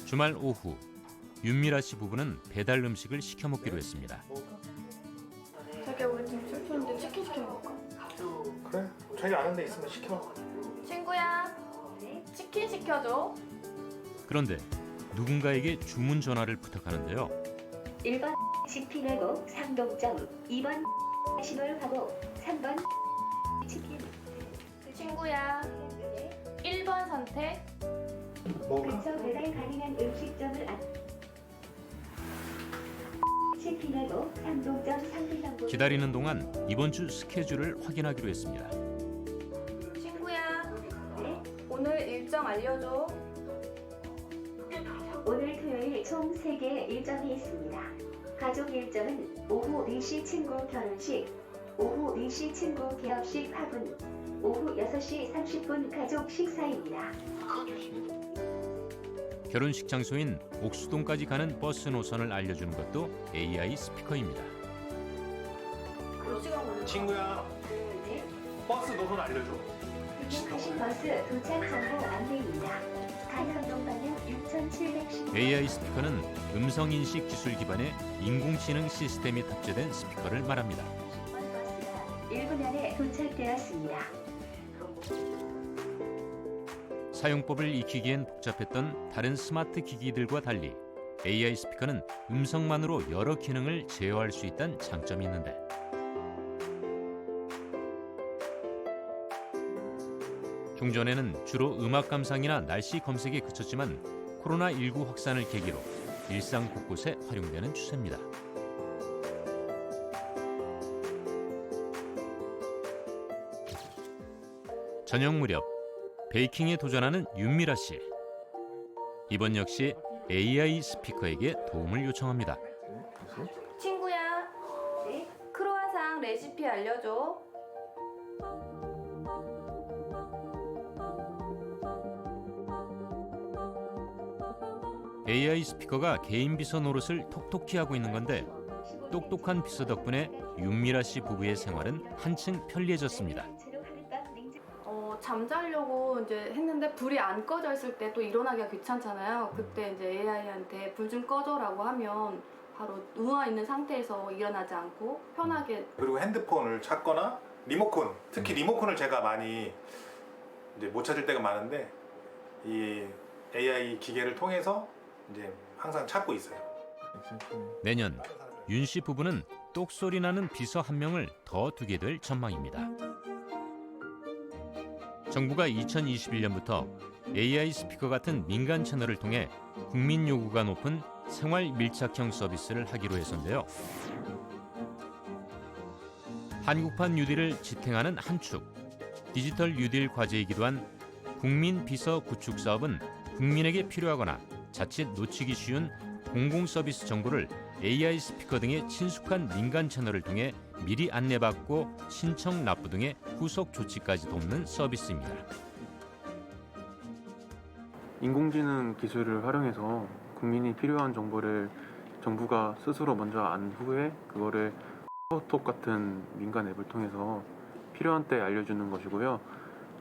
주말 오후 윤미라 씨 부부는 배달 음식을 시켜 먹기로 했습니다. 자기야 우리 지금 슬프는데 치킨 시켜 먹을까? 그래? 자기 아는 데 있으면 시켜. 친구야 치킨 시켜줘. 그런데 누군가에게 주문 전화를 부탁하는데요. 1번 치킨하고 상동점, 2번 신월하고 3번 치킨. 친구야 1번 선택. 뭐가? 근처 배달 가능한 음식점을 치킨하고 상동점 상대정보. 기다리는 동안 이번 주 스케줄을 확인하기로 했습니다. 친구야 네? 오늘 일정 알려줘. 오늘 토요일 총 3개의 일정이 있습니다. 가족 일정은 오후 4시 친구 결혼식, 오후 4시 친구 개업식 파분, 오후 6시 30분 가족 식사입니다. 결혼식 장소인 옥수동까지 가는 버스 노선을 알려주는 것도 AI 스피커입니다. 몇 시간 걸려? 친구야, 네? 버스 노선 알려줘. 이용하신 버스 도착 정보 안내입니다. 간선동 방향 6710. AI 스피커는 음성인식 기술 기반의 인공지능 시스템이 탑재된 스피커를 말합니다. 버스가 1분 안에 도착되었습니다. 사용법을 익히기엔 복잡했던 다른 스마트 기기들과 달리 AI 스피커는 음성만으로 여러 기능을 제어할 수 있다는 장점이 있는데 종전에는 주로 음악 감상이나 날씨 검색에 그쳤지만 코로나19 확산을 계기로 일상 곳곳에 활용되는 추세입니다. 저녁 무렵 베이킹에 도전하는 윤미라 씨. 이번 역시 AI 스피커에게 도움을 요청합니다. 친구야 네? 크로아상 레시피 알려줘. AI 스피커가 개인 비서 노릇을 톡톡히 하고 있는 건데 똑똑한 비서 덕분에 윤미라 씨 부부의 생활은 한층 편리해졌습니다. 잠자려고 이제 했는데 불이 안 꺼져 있을 때 또 일어나기가 귀찮잖아요. 그때 이제 AI한테 불 좀 꺼줘라고 하면 바로 누워 있는 상태에서 일어나지 않고 편하게. 그리고 핸드폰을 찾거나 리모컨, 특히 리모컨을 제가 많이 이제 못 찾을 때가 많은데 이 AI 기계를 통해서 이제 항상 찾고 있어요. 내년 윤 씨 부부는 똑소리 나는 비서 한 명을 더 두게 될 전망입니다. 정부가 2021년부터 AI 스피커 같은 민간 채널을 통해 국민 요구가 높은 생활 밀착형 서비스를 하기로 했었는데요. 한국판 뉴딜을 지탱하는 한 축, 디지털 뉴딜 과제이기도 한 국민 비서 구축 사업은 국민에게 필요하거나 자칫 놓치기 쉬운 공공 서비스 정보를 AI 스피커 등의 친숙한 민간 채널을 통해 미리 안내받고 신청 납부 등의 후속 조치까지 돕는 서비스입니다. 인공지능 기술을 활용해서 국민이 필요한 정보를 정부가 스스로 먼저 안 후에 그거를 카카오톡 같은 민간 앱을 통해서 필요한 때 알려주는 것이고요.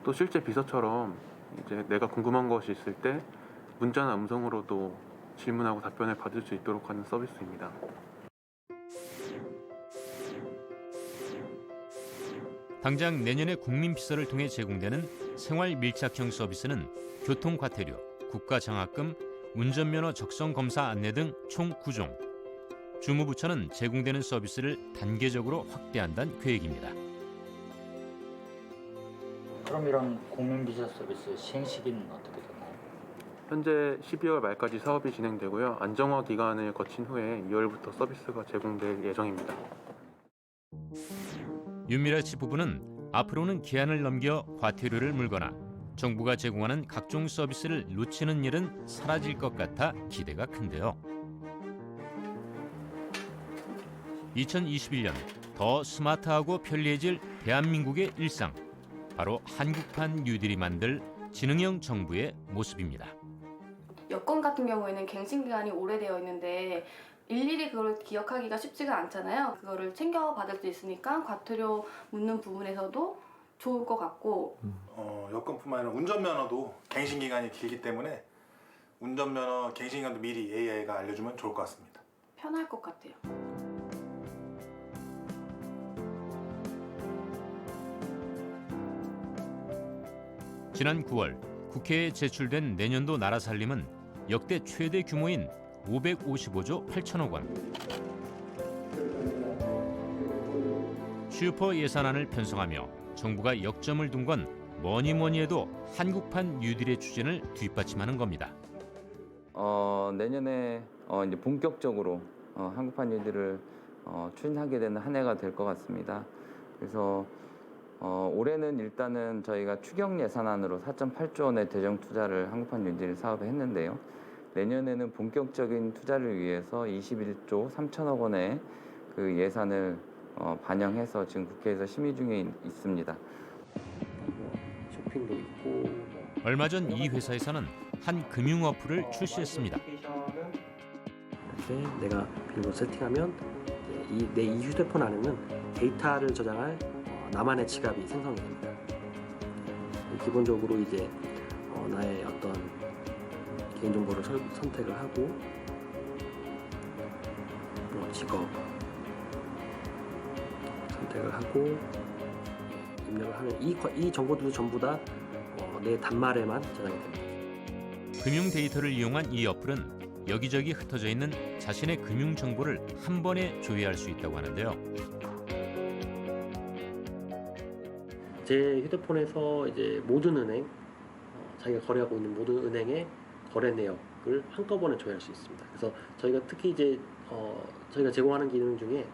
또 실제 비서처럼 이제 내가 궁금한 것이 있을 때 문자나 음성으로도 질문하고 답변을 받을 수 있도록 하는 서비스입니다. 당장 내년에 국민 비서를 통해 제공되는 생활 밀착형 서비스는 교통 과태료, 국가 장학금, 운전면허 적성 검사 안내 등 총 9종. 주무부처는 제공되는 서비스를 단계적으로 확대한다는 계획입니다. 그럼 이런 국민비서 서비스 시행 시기는 어떻게 되나요? 현재 12월 말까지 사업이 진행되고요. 안정화 기간을 거친 후에 2월부터 서비스가 제공될 예정입니다. 윤미라 씨 부부는 앞으로는 기한을 넘겨 과태료를 물거나 정부가 제공하는 각종 서비스를 놓치는 일은 사라질 것 같아 기대가 큰데요. 2021년 더 스마트하고 편리해질 대한민국의 일상. 바로 한국판 뉴딜이 만들 지능형 정부의 모습입니다. 여권 같은 경우에는 갱신 기간이 오래되어 있는데 일일이 그걸 기억하기가 쉽지가 않잖아요. 그거를 챙겨 받을 수 있으니까 과태료 묻는 부분에서도 좋을 것 같고 여권뿐만 아니라 운전면허도 갱신 기간이 길기 때문에 운전면허 갱신기간도 미리 AI가 알려주면 좋을 것 같습니다. 편할 것 같아요. 지난 9월 국회에 제출된 내년도 나라 살림은 역대 최대 규모인 555조 8천억 원. 슈퍼 예산안을 편성하며 정부가 역점을 둔 건 뭐니 해도 한국판 뉴딜의 추진을 뒷받침하는 겁니다. 내년에 이제 본격적으로 한국판 뉴딜을 추진하게 되는 한 해가 될 것 같습니다. 그래서 올해는 일단은 저희가 추경 예산안으로 4.8조 원의 대정 투자를 한국판 뉴딜 사업에 했는데요. 내년에는 본격적인 투자를 위해서 21조 3천억 원의 그 예산을 반영해서 지금 국회에서 심의 중에 있습니다. 쇼핑도 있고. 얼마 전 이 회사에서는 한 금융 어플을 출시했습니다. 이렇게 내가 비밀번호 세팅하면 내 이 휴대폰 안에는 데이터를 저장할 나만의 지갑이 생성이 됩니다. 기본적으로 이제 나의 어떤 개인정보를 선택을 하고 직업 선택을 하고 입력을 하면 이 정보들도 전부 다 내 단말에만 저장이 됩니다. 금융 데이터를 이용한 이 어플은 여기저기 흩어져 있는 자신의 금융 정보를 한 번에 조회할 수 있다고 하는데요. 제 휴대폰에서 이제 모든 은행, 자기가 거래하고 있는 모든 은행의 거래 내역을 한꺼번에 조회할 수 있습니다. 그래서 저희가 특히 이제 저희가 제공하는 기능 중에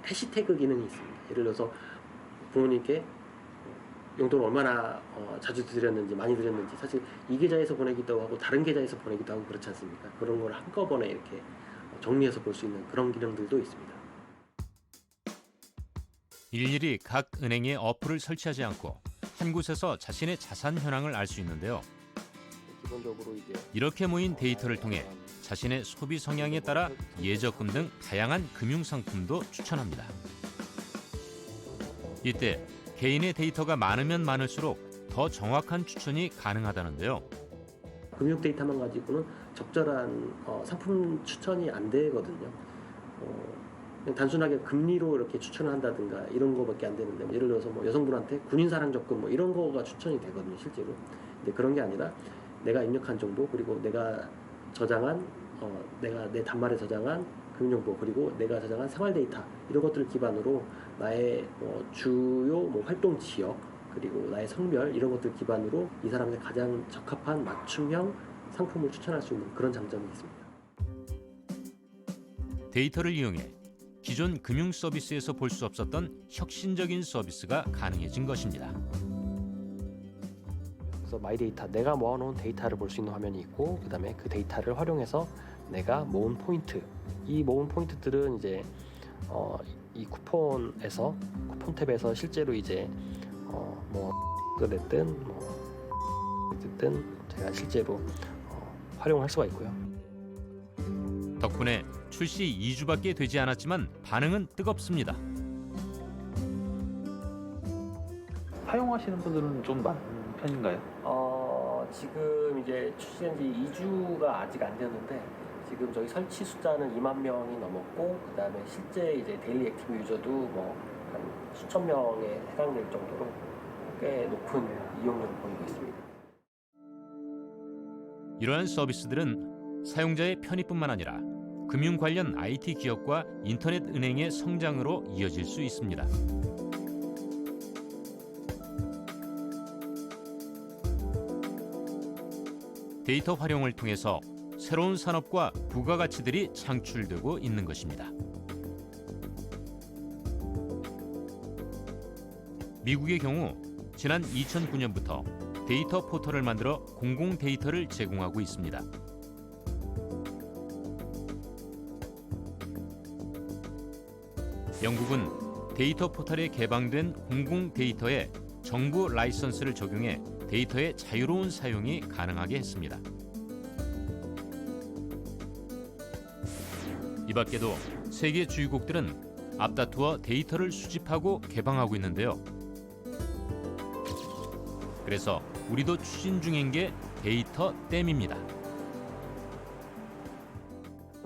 해시태그 기능이 있습니다. 예를 들어서 부모님께 용돈을 얼마나 자주 드렸는지, 많이 드렸는지, 사실 이 계좌에서 보내기도 하고 다른 계좌에서 보내기도 하고 그렇지 않습니까? 그런 걸 한꺼번에 이렇게 정리해서 볼 수 있는 그런 기능들도 있습니다. 일일이 각 은행에 어플을 설치하지 않고 한 곳에서 자신의 자산 현황을 알 수 있는데요. 기본적으로 이제 이렇게 모인 데이터를 통해 자신의 소비 성향에 따라 예적금 등 다양한 금융 상품도 추천합니다. 이때 개인의 데이터가 많으면 많을수록 더 정확한 추천이 가능하다는데요. 금융 데이터만 가지고는 적절한 상품 추천이 안 되거든요. 그냥 단순하게 금리로 이렇게 추천을 한다든가 이런 거밖에 안 되는데, 예를 들어서 뭐 여성분한테 군인사랑 적금 뭐 이런 거가 추천이 되거든요, 실제로. 근데 그런 게 아니라 내가 입력한 정보, 그리고 내가 저장한 내가 내 단말에 저장한 금융정보, 그리고 내가 저장한 생활 데이터, 이런 것들을 기반으로 나의 주요 활동 지역, 그리고 나의 성별, 이런 것들 기반으로 이 사람한테 가장 적합한 맞춤형 상품을 추천할 수 있는 그런 장점이 있습니다. 데이터를 이용해 기존 금융 서비스에서 볼 수 없었던 혁신적인 서비스가 가능해진 것입니다. 그래서 마이 데이터, 내가 모아놓은 데이터를 볼 수 있는 화면이 있고, 그다음에 그 데이터를 활용해서 내가 모은 포인트, 이 모은 포인트들은 이제 이 쿠폰에서, 쿠폰 탭에서 실제로 이제 됐든 됐든 제가 실제로 활용할 수가 있고요. 덕분에 출시 2주밖에 되지 않았지만 반응은 뜨겁습니다. 사용하시는 분들은 좀 많은 편인가요? 지금 이제 출시된 지 2주가 아직 안 됐는데, 지금 저희 설치 숫자는 2만 명이 넘었고, 그다음에 실제 이제 데일리 액티브 유저도 한 수천 명에 해당될 정도로 꽤 높은 이용률을 보이고 있습니다. 이러한 서비스들은 사용자의 편의뿐만 아니라 금융 관련 IT 기업과 인터넷 은행의 성장으로 이어질 수 있습니다. 데이터 활용을 통해서 새로운 산업과 부가가치들이 창출되고 있는 것입니다. 미국의 경우 지난 2009년부터 데이터 포털을 만들어 공공 데이터를 제공하고 있습니다. 영국은 데이터 포털에 개방된 공공 데이터에 정부 라이선스를 적용해 데이터의 자유로운 사용이 가능하게 했습니다. 이 밖에도 세계 주요국들은 앞다투어 데이터를 수집하고 개방하고 있는데요. 그래서 우리도 추진 중인 게 데이터 댐입니다.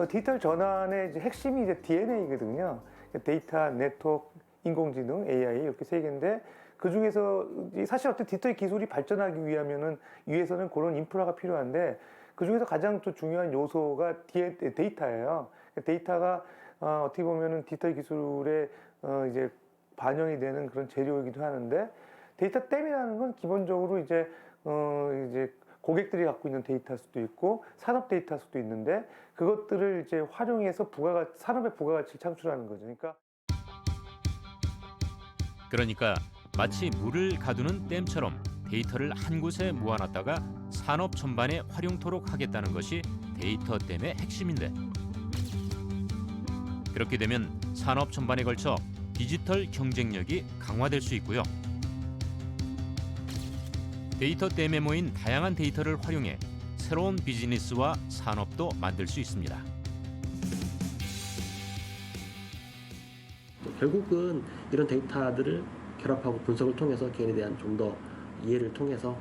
디지털 전환의 이제 핵심이 이제 DNA거든요. 데이터, 네트워크, 인공지능, AI 이렇게 세 개인데 그 중에서 사실 어떤 디지털 기술이 발전하기 위해서는 그런 인프라가 필요한데 그 중에서 가장 또 중요한 요소가 데이터예요. 데이터가 어떻게 보면은 디지털 기술에 이제 반영이 되는 그런 재료이기도 하는데 데이터 댐이라는 건 기본적으로 이제 고객들이 갖고 있는 데이터일 수도 있고 산업 데이터일 수도 있는데 그것들을 이제 활용해서 산업의 부가가치를 창출하는 거죠. 그러니까 마치 물을 가두는 댐처럼 데이터를 한 곳에 모아놨다가 산업 전반에 활용토록 하겠다는 것이 데이터 댐의 핵심인데 그렇게 되면 산업 전반에 걸쳐 디지털 경쟁력이 강화될 수 있고요. 데이터 댐에 모인 다양한 데이터를 활용해 새로운 비즈니스와 산업도 만들 수 있습니다. 결국은 이런 데이터들을 결합하고 분석을 통해서 개인에 대한 좀 더 이해를 통해서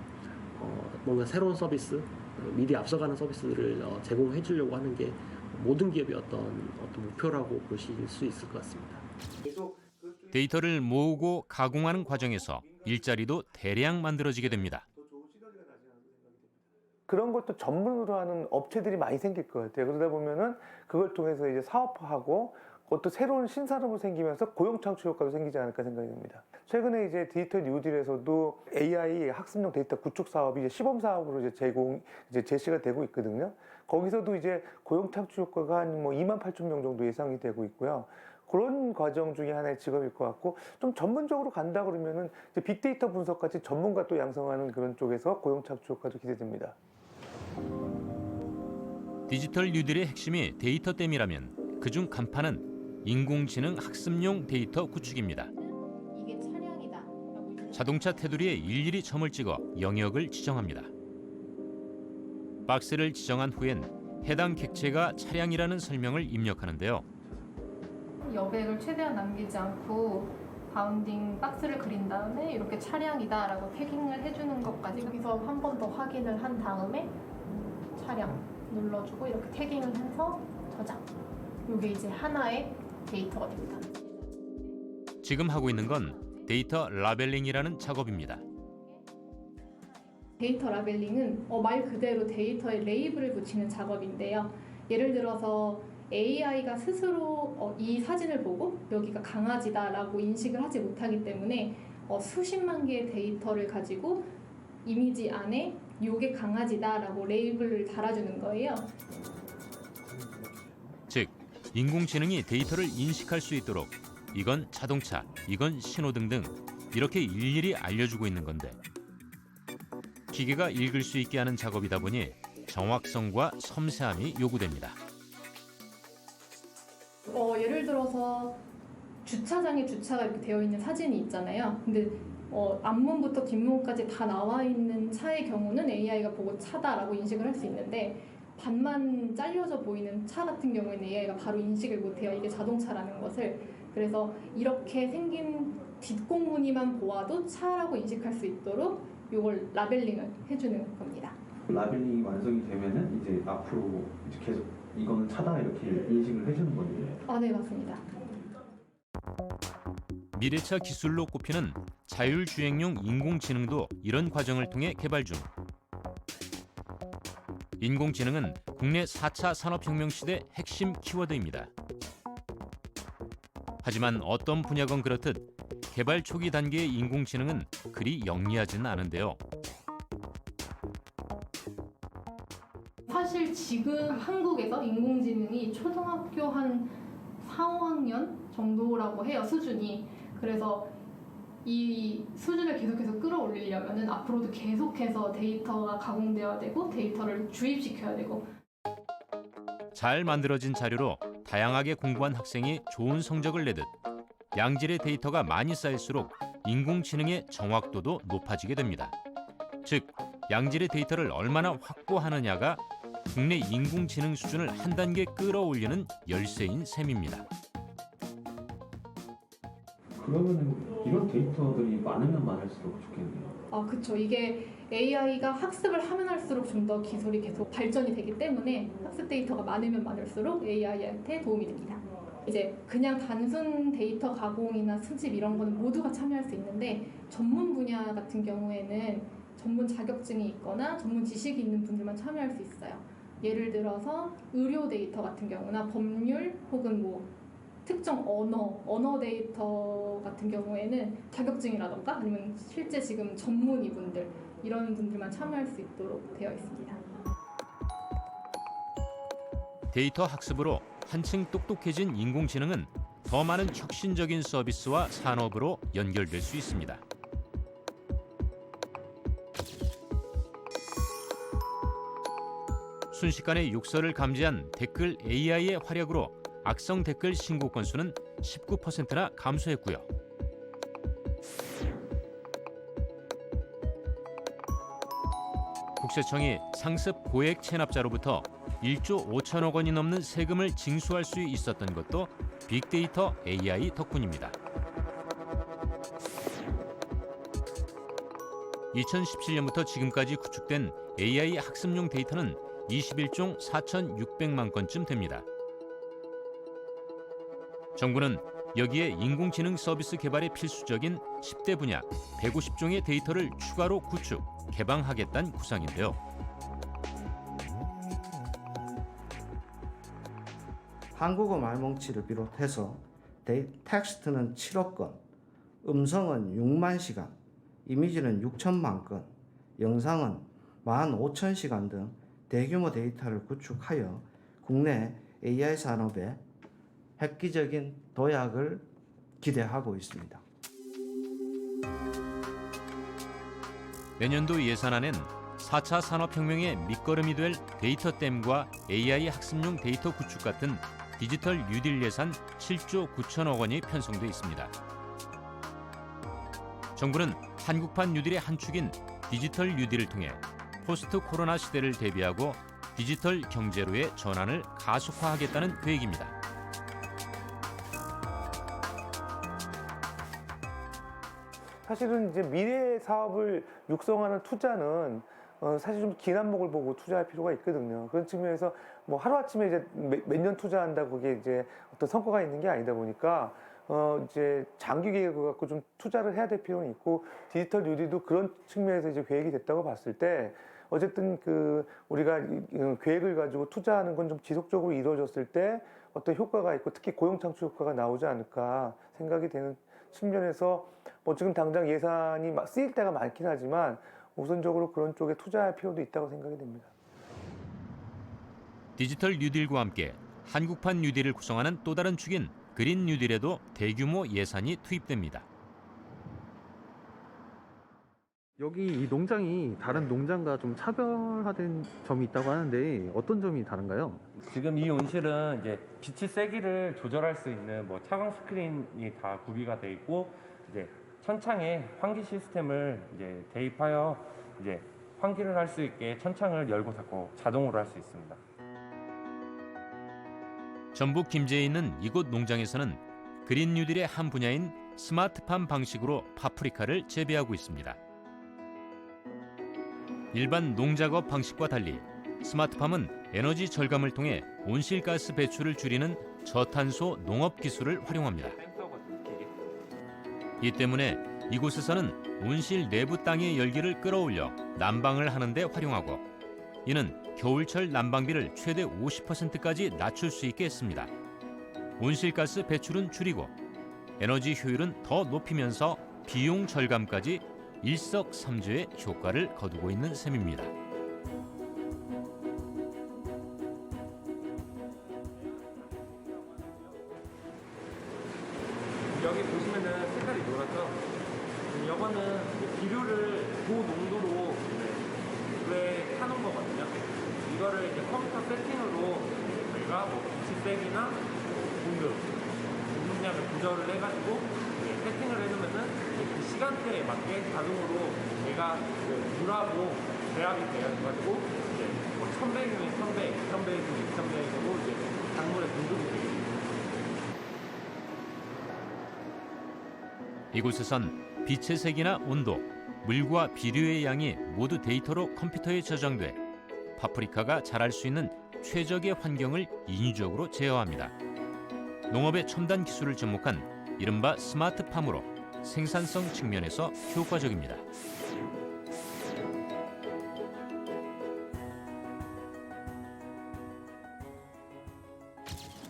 뭔가 새로운 서비스, 미리 앞서가는 서비스를 제공해 주려고 하는 게 모든 기업의 어떤 목표라고 보실 수 있을 것 같습니다. 데이터를 모으고 가공하는 과정에서 일자리도 대량 만들어지게 됩니다. 그런 것도 전문으로 하는 업체들이 많이 생길 것 같아요. 그러다 보면은 그걸 통해서 이제 사업화하고 그것도 새로운 신산업이 생기면서 고용 창출 효과도 생기지 않을까 생각이 듭니다. 최근에 이제 디지털 뉴딜에서도 AI 학습용 데이터 구축 사업이 이제 시범 사업으로 이제 제시가 되고 있거든요. 거기서도 이제 고용 창출 효과가 한 28,000명 정도 예상이 되고 있고요. 그런 과정 중에 하나의 직업일 것 같고 좀 전문적으로 간다 그러면은 이제 빅데이터 분석까지 전문가 또 양성하는 그런 쪽에서 고용 창출 효과도 기대됩니다. 디지털 뉴딜의 핵심이 데이터 댐이라면 그중 간판은 인공지능 학습용 데이터 구축입니다. 이게 차량이다. 자동차 테두리에 일일이 점을 찍어 영역을 지정합니다. 박스를 지정한 후엔 해당 객체가 차량이라는 설명을 입력하는데요. 여백을 최대한 남기지 않고 바운딩 박스를 그린 다음에 이렇게 차량이다라고 태깅을 해주는 것까지 여기서 한 번 더 확인을 한 다음에 차량 눌러주고 이렇게 태깅을 해서 저장. 이게 이제 하나의 데이터가 됩니다. 지금 하고 있는 건 데이터 라벨링이라는 작업입니다. 데이터 라벨링은 말 그대로 데이터에 레이블을 붙이는 작업인데요. 예를 들어서 AI가 스스로 이 사진을 보고 여기가 강아지다라고 인식을 하지 못하기 때문에 수십만 개의 데이터를 가지고 이미지 안에 요게 강아지다라고 레이블을 달아주는 거예요. 즉, 인공지능이 데이터를 인식할 수 있도록 이건 자동차, 이건 신호등 등 이렇게 일일이 알려주고 있는 건데 기계가 읽을 수 있게 하는 작업이다 보니 정확성과 섬세함이 요구됩니다. 예를 들어서 주차장에 주차가 이렇게 되어 있는 사진이 있잖아요. 근데 앞문부터 뒷문까지 다 나와 있는 차의 경우는 AI가 보고 차다라고 인식을 할 수 있는데 반만 잘려져 보이는 차 같은 경우에는 AI가 바로 인식을 못해요. 이게 자동차라는 것을. 그래서 이렇게 생긴 뒷공무늬만 보아도 차라고 인식할 수 있도록 이걸 라벨링을 해주는 겁니다. 라벨링이 완성이 되면은 이제 앞으로 이제 계속 이거는 차다 이렇게 인식을 해주는 거예요. 네, 맞습니다. 미래차 기술로 꼽히는 자율주행용 인공지능도 이런 과정을 통해 개발 중. 인공지능은 국내 4차 산업혁명 시대 핵심 키워드입니다. 하지만 어떤 분야건 그렇듯 개발 초기 단계의 인공지능은 그리 영리하지는 않은데요. 사실 지금 한국에서 인공지능이 초등학교 한 4, 5학년 정도라고 해요, 수준이. 그래서 이 수준을 계속해서 끌어올리려면 앞으로도 계속해서 데이터가 가공되어야 되고 데이터를 주입시켜야 되고. 잘 만들어진 자료로 다양하게 공부한 학생이 좋은 성적을 내듯 양질의 데이터가 많이 쌓일수록 인공지능의 정확도도 높아지게 됩니다. 즉, 양질의 데이터를 얼마나 확보하느냐가 국내 인공지능 수준을 한 단계 끌어올리는 열쇠인 셈입니다. 그러면은 이런 데이터들이 많으면 많을수록 좋겠네요. 아, 그쵸. 이게 AI가 학습을 하면 할수록 좀 더 기술이 계속 발전이 되기 때문에 학습 데이터가 많으면 많을수록 AI한테 도움이 됩니다. 이제 그냥 단순 데이터 가공이나 수집 이런 거는 모두가 참여할 수 있는데 전문 분야 같은 경우에는 전문 자격증이 있거나 전문 지식이 있는 분들만 참여할 수 있어요. 예를 들어서 의료 데이터 같은 경우나 법률 혹은 뭐 특정 언어 데이터 같은 경우에는 자격증이라던가 아니면 실제 지금 전문의분들 이런 분들만 참여할 수 있도록 되어 있습니다. 데이터 학습으로 한층 똑똑해진 인공지능은 더 많은 혁신적인 서비스와 산업으로 연결될 수 있습니다. 순식간에 욕설을 감지한 댓글 AI의 활약으로 악성 댓글 신고 건수는 19%나 감소했고요. 국세청이 상습 고액 체납자로부터 1조 5천억 원이 넘는 세금을 징수할 수 있었던 것도 빅데이터 AI 덕분입니다. 2017년부터 지금까지 구축된 AI 학습용 데이터는 21종 4,600만 건쯤 됩니다. 정부는 여기에 인공지능 서비스 개발에 필수적인 10대 분야 150종의 데이터를 추가로 구축, 개방하겠다는 구상인데요. 한국어 말뭉치를 비롯해서 텍스트는 7억 건, 음성은 6만 시간, 이미지는 6천만 건, 영상은 15,000시간 등 대규모 데이터를 구축하여 국내 AI 산업에 획기적인 도약을 기대하고 있습니다. 내년도 예산안엔 4차 산업혁명의 밑거름이 될 데이터댐과 AI 학습용 데이터 구축 같은 디지털 뉴딜 예산 7조 9천억 원이 편성돼 있습니다. 정부는 한국판 뉴딜의 한 축인 디지털 뉴딜을 통해 포스트 코로나 시대를 대비하고 디지털 경제로의 전환을 가속화하겠다는 계획입니다. 사실은 이제 미래 사업을 육성하는 투자는 사실 좀 긴 안목을 보고 투자할 필요가 있거든요. 그런 측면에서 뭐 하루아침에 이제 몇 년 투자한다고 그게 이제 어떤 성과가 있는 게 아니다 보니까 이제 장기 계획을 갖고 좀 투자를 해야 될 필요는 있고 디지털 뉴딜도 그런 측면에서 이제 계획이 됐다고 봤을 때 어쨌든 그 우리가 계획을 가지고 투자하는 건 좀 지속적으로 이루어졌을 때 어떤 효과가 있고 특히 고용 창출 효과가 나오지 않을까 생각이 되는 측면에서 뭐 지금 당장 예산이 쓰일 때가 많긴 하지만 우선적으로 그런 쪽에 투자할 필요도 있다고 생각이 됩니다. 디지털 뉴딜과 함께 한국판 뉴딜을 구성하는 또 다른 축인 그린 뉴딜에도 대규모 예산이 투입됩니다. 여기 이 농장이 다른 농장과 좀 차별화된 점이 있다고 하는데 어떤 점이 다른가요? 지금 이 온실은 이제 빛의 세기를 조절할 수 있는 뭐 차광 스크린이 다 구비가 돼 있고 이제 천창에 환기 시스템을 이제 대입하여 이제 환기를 할 수 있게 천창을 열고 닫고 자동으로 할 수 있습니다. 전북 김제에 있는 이곳 농장에서는 그린 뉴딜의 한 분야인 스마트팜 방식으로 파프리카를 재배하고 있습니다. 일반 농작업 방식과 달리 스마트팜은 에너지 절감을 통해 온실가스 배출을 줄이는 저탄소 농업 기술을 활용합니다. 이 때문에 이곳에서는 온실 내부 땅의 열기를 끌어올려 난방을 하는 데 활용하고 이는 겨울철 난방비를 최대 50%까지 낮출 수 있게 했습니다. 온실가스 배출은 줄이고 에너지 효율은 더 높이면서 비용 절감까지 일석삼조의 효과를 거두고 있는 셈입니다. 여기 보시면은 색깔이 노랗죠? 이거는 비료를 고농도로 물에 타놓은 거거든요. 이거를 이제 컴퓨터 세팅으로 저희가 뭐 빛색이나 공급량을 조절을 해가지고 세팅을 해놓으면은 그 시간대에 맞게 자동으로 얘가 물하고 배합이 돼가지고 이제 뭐 1000배이면 1000배, 2000배이면 2000배로 이제 작물에 공급이 되게 됩니다. 이곳에선 빛의 색이나 온도, 물과 비료의 양이 모두 데이터로 컴퓨터에 저장돼 파프리카가 자랄 수 있는 최적의 환경을 인위적으로 제어합니다. 농업의 첨단 기술을 접목한 이른바 스마트팜으로 생산성 측면에서 효과적입니다.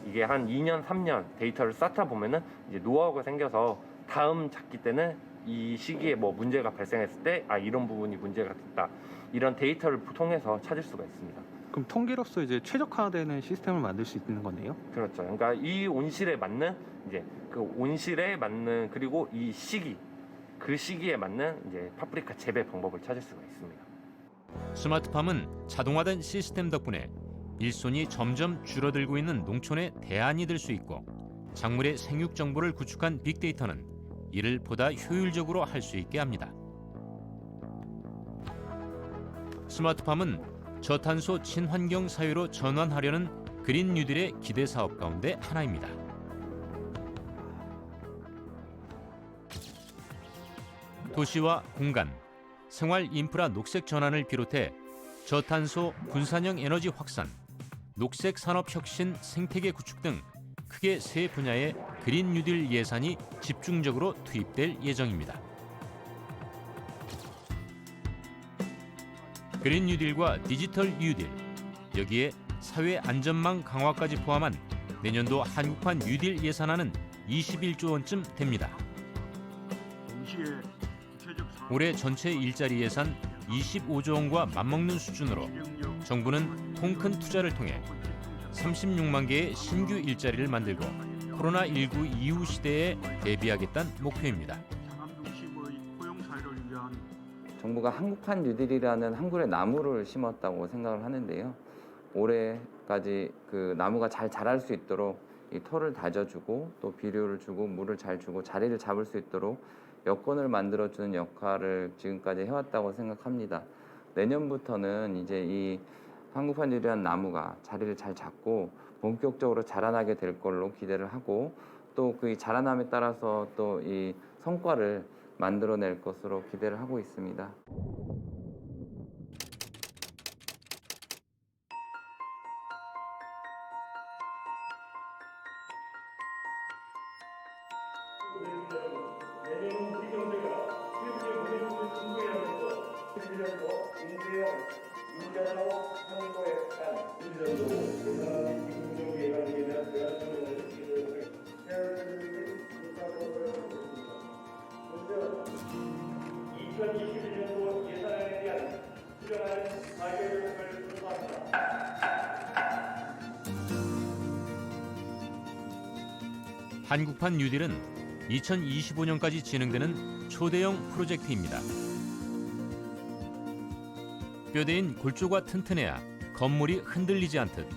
이게 한 2년, 3년 데이터를 쌓다 보면은 이제 노하우가 생겨서 다음 잡기 때는 이 시기에 뭐 문제가 발생했을 때 이런 부분이 문제가 됐다. 이런 데이터를 통해서 찾을 수가 있습니다. 그럼 통계로서 이제 최적화되는 시스템을 만들 수 있는 거네요? 그렇죠. 그러니까 이 온실에 맞는 이제 그 온실에 맞는 그리고 이 시기 그 시기에 맞는 이제 파프리카 재배 방법을 찾을 수가 있습니다. 스마트팜은 자동화된 시스템 덕분에 일손이 점점 줄어들고 있는 농촌의 대안이 될 수 있고 작물의 생육 정보를 구축한 빅데이터는 이를 보다 효율적으로 할 수 있게 합니다. 스마트팜은 저탄소 친환경 사회로 전환하려는 그린 뉴딜의 기대 사업 가운데 하나입니다. 도시와 공간, 생활 인프라 녹색 전환을 비롯해 저탄소 분산형 에너지 확산, 녹색 산업 혁신 생태계 구축 등 크게 세 분야의 그린 뉴딜 예산이 집중적으로 투입될 예정입니다. 그린 뉴딜과 디지털 뉴딜, 여기에 사회 안전망 강화까지 포함한 내년도 한국판 뉴딜 예산안은 21조 원쯤 됩니다. 올해 전체 일자리 예산 25조 원과 맞먹는 수준으로 정부는 통 큰 투자를 통해 36만 개의 신규 일자리를 만들고 코로나19 이후 시대에 대비하겠다는 목표입니다. 정부가 한국판 뉴딜이라는 한 그루의 나무를 심었다고 생각을 하는데요. 올해까지 그 나무가 잘 자랄 수 있도록 이 토를 다져주고 또 비료를 주고 물을 잘 주고 자리를 잡을 수 있도록 여건을 만들어주는 역할을 지금까지 해왔다고 생각합니다. 내년부터는 이제 이 한국판 뉴딜이라는 나무가 자리를 잘 잡고 본격적으로 자라나게 될 걸로 기대를 하고 또 그 자라남에 따라서 또 이 성과를 만들어낼 것으로 기대를 하고 있습니다. 한국판 뉴딜은 2025년까지 진행되는 초대형 프로젝트입니다. 뼈대인 골조가 튼튼해야 건물이 흔들리지 않듯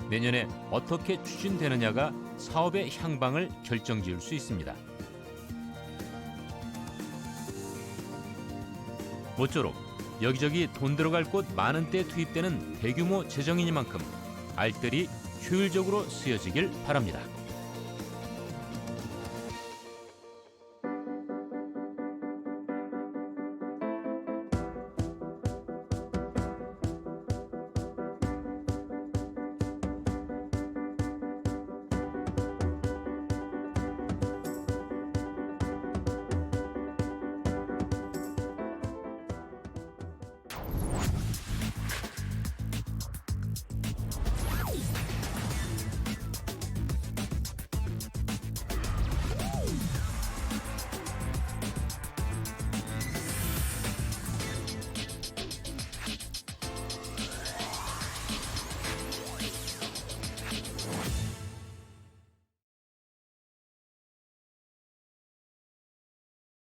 내년에 어떻게 추진되느냐가 사업의 향방을 결정지을 수 있습니다. 모쪼록 여기저기 돈 들어갈 곳 많은 때 투입되는 대규모 재정이니만큼 알뜰히 효율적으로 쓰여지길 바랍니다.